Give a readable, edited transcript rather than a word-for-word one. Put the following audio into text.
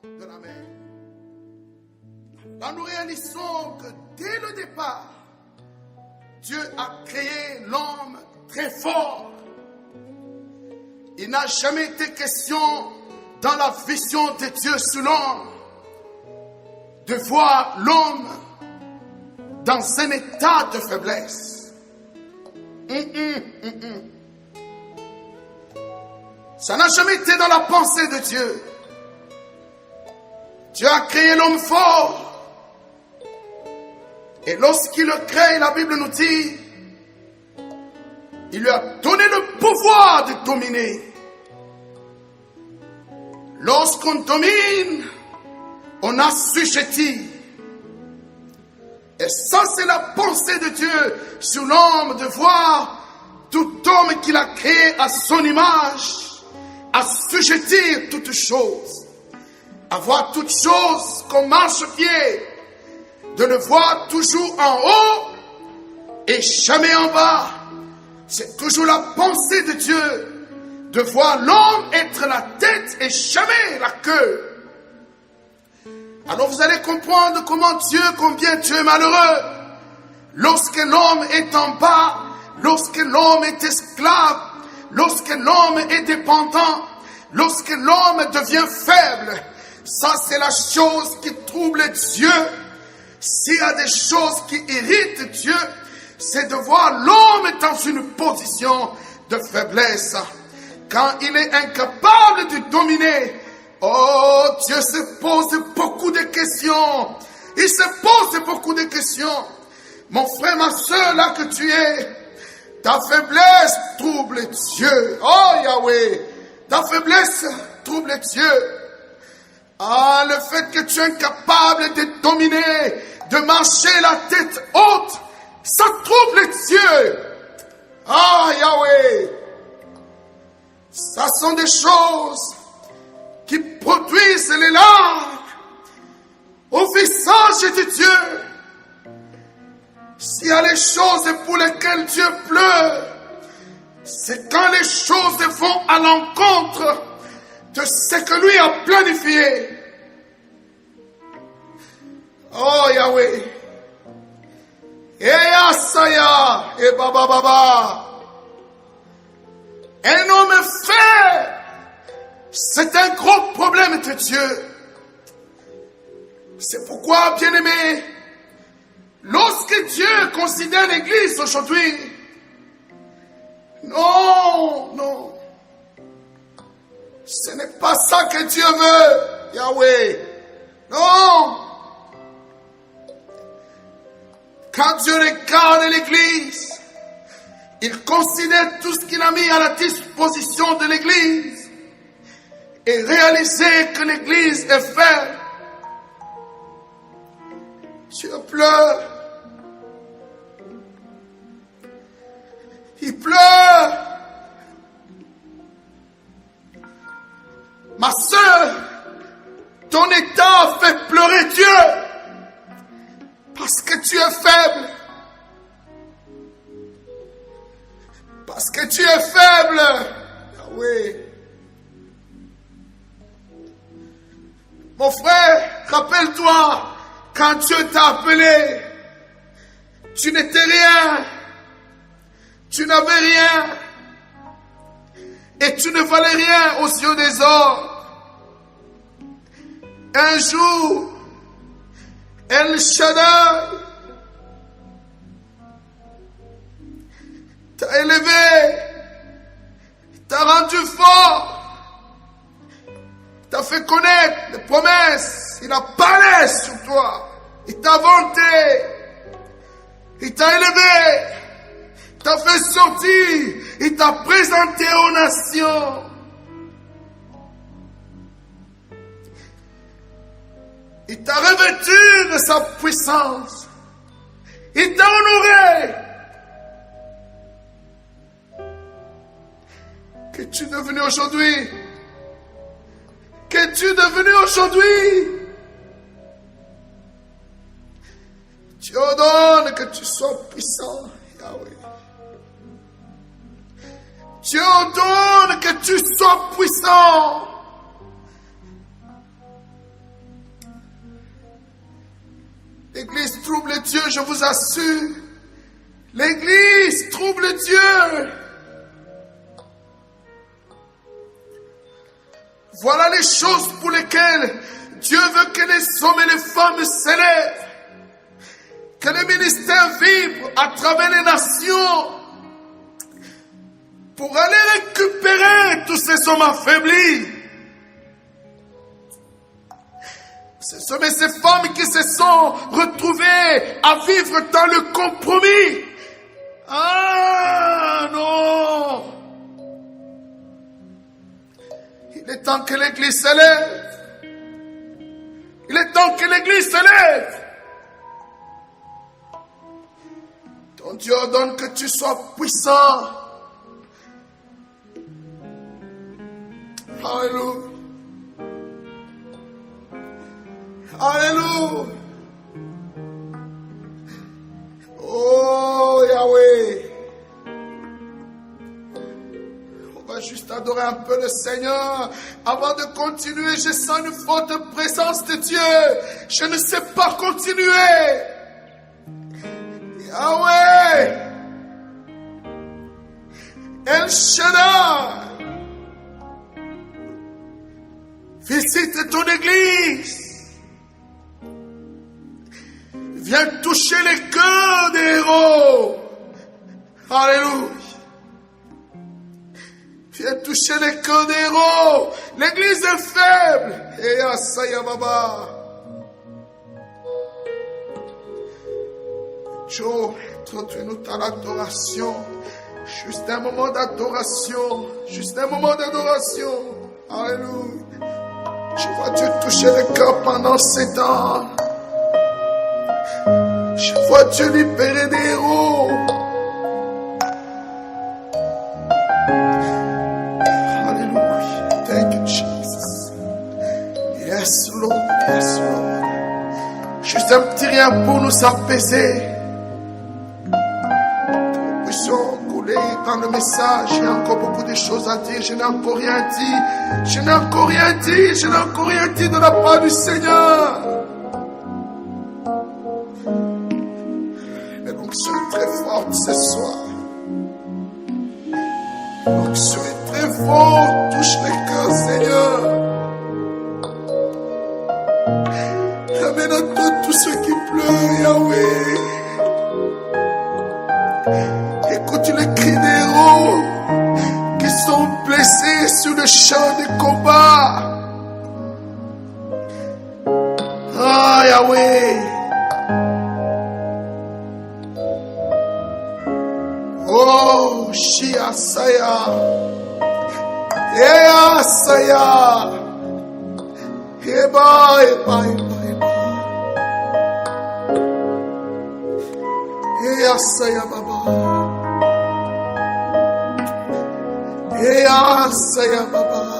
de la mer. Là, nous réalisons que dès le départ, Dieu a créé l'homme très fort. Il n'a jamais été question dans la vision de Dieu sur l'homme de voir l'homme dans un état de faiblesse. Ça n'a jamais été dans la pensée de Dieu. Dieu a créé l'homme fort. Et lorsqu'il le crée, la Bible nous dit, il lui a donné le pouvoir de dominer. Lorsqu'on domine, on assujettit. Et ça, c'est la pensée de Dieu sur l'homme, de voir tout homme qu'il a créé à son image, assujettir toutes choses, avoir toutes choses comme marchepied, de le voir toujours en haut et jamais en bas. C'est toujours la pensée de Dieu, de voir l'homme être la tête et jamais la queue. Alors vous allez comprendre combien Dieu est malheureux. Lorsque l'homme est en bas, lorsque l'homme est esclave, lorsque l'homme est dépendant, lorsque l'homme devient faible. Ça, c'est la chose qui trouble Dieu. S'il y a des choses qui irritent Dieu, c'est de voir l'homme dans une position de faiblesse. Quand il est incapable de dominer, oh, Dieu se pose beaucoup de questions. Il se pose beaucoup de questions. Mon frère, ma soeur, là que tu es, ta faiblesse trouble Dieu. Oh, Yahweh, ta faiblesse trouble Dieu. Ah, le fait que tu es incapable de dominer, de marcher la tête haute, ça trouble Dieu. Ah, Yahweh, ça sont des choses qui produisent les larmes au visage de Dieu. S'il y a les choses pour lesquelles Dieu pleure, c'est quand les choses vont à l'encontre de ce que lui a planifié. Oh Yahweh. Et Asaya, et Baba Baba. Un homme fait, c'est un gros problème de Dieu. C'est pourquoi, bien-aimé, lorsque Dieu considère l'Église aujourd'hui, non, ce n'est pas ça que Dieu veut, Yahweh. Non. Quand Dieu regarde l'Église, il considère tout ce qu'il a mis à la disposition de l'Église et réaliser que l'Église est faible. Dieu pleure. Il pleure. Ma sœur, ton état fait pleurer Dieu parce que tu es faible. Parce que tu es faible. Ah oui. Mon frère, rappelle-toi, quand Dieu t'a appelé, tu n'étais rien. Tu n'avais rien. Et tu ne valais rien aux yeux des hommes. Un jour, El Shaddai t'a élevé, t'a rendu fort, t'a fait connaître les promesses, il a parlé sur toi, il t'a vanté, il t'a élevé, t'a fait sortir, il t'a présenté aux nations. Il t'a revêtu de sa puissance. Il t'a honoré. Qu'es-tu devenu aujourd'hui? Qu'es-tu devenu aujourd'hui? Dieu ordonne que tu sois puissant, Yahweh. Dieu ordonne que tu sois puissant. L'église trouble Dieu, je vous assure. L'église trouble Dieu. Voilà les choses pour lesquelles Dieu veut que les hommes et les femmes s'élèvent. Que le ministère vibre à travers les nations pour aller récupérer tous ces hommes affaiblis. Ces hommes et ces femmes qui se sont retrouvés à vivre dans le compromis. Ah non! Il est temps que l'église s'élève. Il est temps que l'église s'élève. Ton Dieu ordonne que tu sois puissant. Alléluia. Alléluia. Oh Yahweh. On va juste adorer un peu le Seigneur. Avant de continuer, je sens une forte présence de Dieu. Je ne sais pas continuer. Yahweh. El Shaddai. Visite ton église. Viens toucher les cœurs des héros. Alléluia. Viens toucher les cœurs des héros. L'église est faible. Et Asaya Baba. Joe, introduis-nous dans l'adoration. Juste un moment d'adoration. Juste un moment d'adoration. Alléluia. Je vois Dieu toucher le cœur pendant ces temps. Je vois Dieu libérer des héros. Hallelujah. Thank you, Jesus. Yes, Lord. Yes, Lord. Juste un petit rien pour nous apaiser. Nous puissions couler dans le message. Il y a encore beaucoup de choses à dire. Je n'ai encore rien dit. Je n'ai encore rien dit. Je n'ai encore rien dit de la part du Seigneur. L'onction est très forte ce soir. L'onction est très forte. Touche les cœurs, Seigneur. Ramène à toi tous ceux qui pleurent, Yahweh. Écoute les cris des héros qui sont blessés sur le champ de combat. Ah, Yahweh. Oh, Shia Saya. Ea Saya. Eba, eba, eba, eba. Ea Saya Baba. Ea Saya Baba.